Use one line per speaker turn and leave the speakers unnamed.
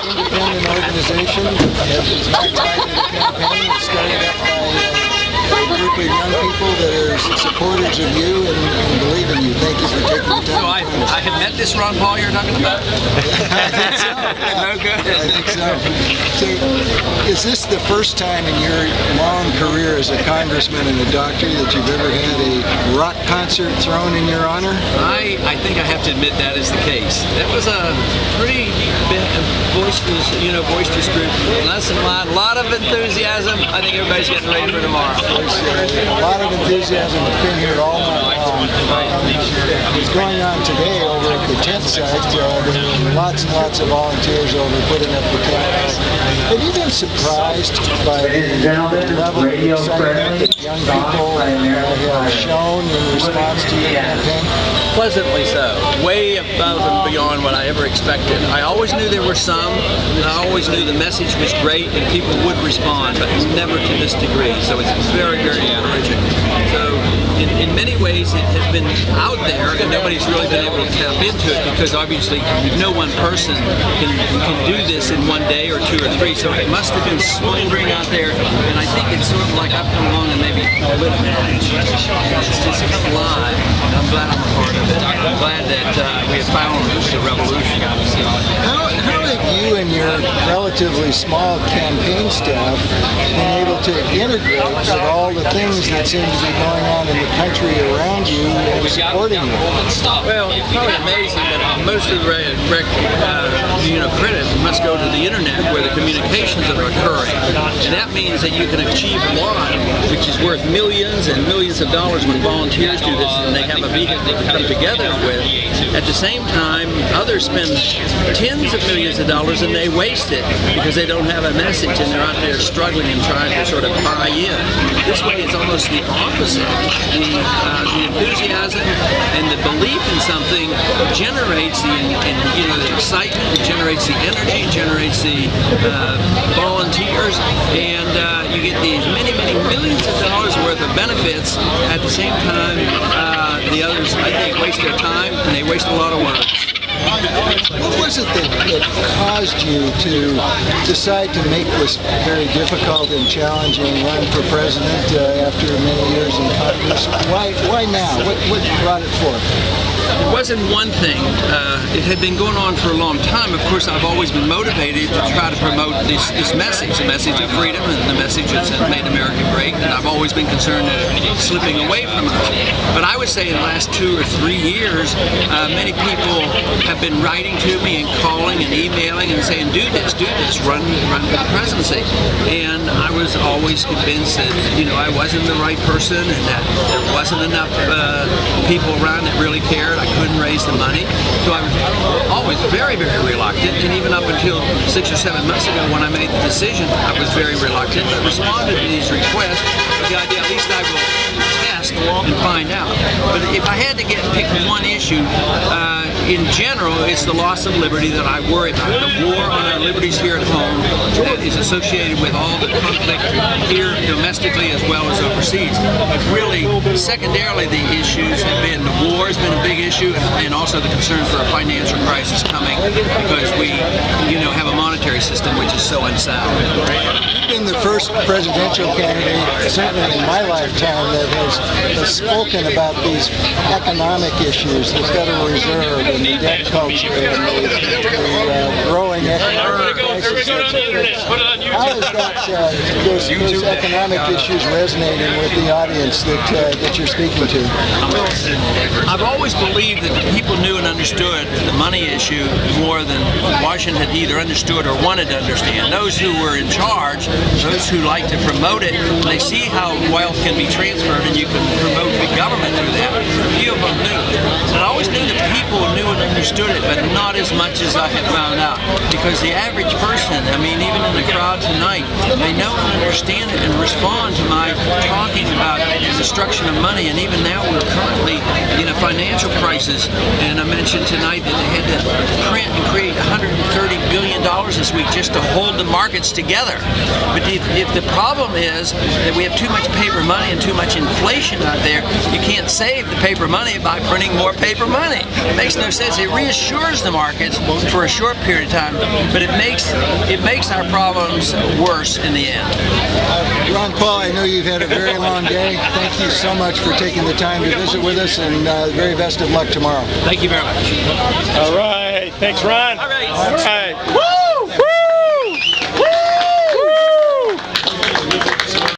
independent organization that is not tied to the campaign. It's started up by a group of young people that are supporters of you and believe in you. Thank you for taking the time.
So I have met this Ron Paul you're talking about?
I think so.
No good.
I think so. So, is this the first time in your long career as a congressman and a doctor that you've ever had a rock concert thrown in your honor?
I think I have to admit that is the case. That was a pretty boisterous group. A lot of enthusiasm. I think everybody's getting ready for tomorrow.
A lot of enthusiasm has been here all night long. It's going on today over at the tent site. There were lots and lots of volunteers over putting up the tents. Have you been surprised by the level of excitement that young people have shown in response to your campaign?
Pleasantly so. Way above and beyond what I ever expected. I always knew there were some, and I always knew the message was great and people would respond, but never to this degree. So it's very, very encouraging. So in many ways it has been out there and nobody's really been able to tap into it because obviously no one person can do this in one day or two or three. So it must have been smoldering out there, and I think it's sort of like I've come along and maybe lit a match. It's just come alive. I'm glad I'm a part of it. I'm glad that we have found the revolution.
How have you and your relatively small campaign staff been able to integrate with all the things that seem to be going on in the country around you and supporting you?
Well, it's probably amazing that most of the credit must go to the internet where the communications are occurring. And that means that you can achieve a lot, which is worth millions and millions of dollars when volunteers do this and they have a vehicle to come together with. At the same time, others spend tens of millions of dollars and they waste it because they don't have a message and they're out there struggling and trying to sort of buy in. This way it's almost the opposite. The enthusiasm and the belief in something generates the excitement, generates the energy, generates the volunteers, and you get these many millions of dollars worth of benefits. At the same time, the others, I think, waste their time and they waste a lot of work.
What was it that caused you to decide to make this very difficult and challenging run for president after many years in Congress? Why now? What brought it forth?
It wasn't one thing. It had been going on for a long time. Of course, I've always been motivated to try to promote this message, the message of freedom and the message that's made America great, and I've always been concerned that it's slipping away from us. But I would say in the last 2 or 3 years, many people have been writing to me and calling and emailing and saying, do this, run for the presidency. And I was always convinced that, I wasn't the right person and that there wasn't enough people around that really cared. I couldn't raise the money. So I was always very, very reluctant. And even up until 6 or 7 months ago when I made the decision, I was very reluctant, but responded to these requests with the idea at least I will test and find out. But if I had to pick one issue, in general, it's the loss of liberty that I worry about. The war on our liberties here at home that is associated with all the conflict here domestically as well as overseas. But really, secondarily, the issues have been the war has been a big issue, and also the concern for a financial crisis coming because we, have a monetary system which is so unsound.
You've been the first presidential candidate, certainly in my lifetime, that has spoken about these economic issues, the Federal Reserve and the debt culture and the growing economic crisis. How is those economic issues resonating with the audience that you're speaking to?
I've always believed that the people knew and understood the money issue more than Washington had either understood or wanted to understand. Those who were in charge, those who like to promote it, they see how wealth can be transferred and you can promote big government through that. Few of them knew. And I always knew that people knew and understood it, but not as much as I have found out. Because the average person, even in the crowd tonight, they know and understand it and respond to my talking about the destruction of money. And even now we're currently in a financial crisis. And I mentioned tonight that they had to print and create $130 billion this week just to hold the markets together. But if the problem is that we have too much paper money and too much inflation out there, you can't save the paper money by printing more paper paper money. It makes no sense. It reassures the markets for a short period of time, but it makes our problems worse in the end.
Ron Paul, I know you've had a very long day. Thank you so much for taking the time to visit with us, and very best of luck tomorrow.
Thank you very much.
All right. Thanks, Ron.
All right.
All right.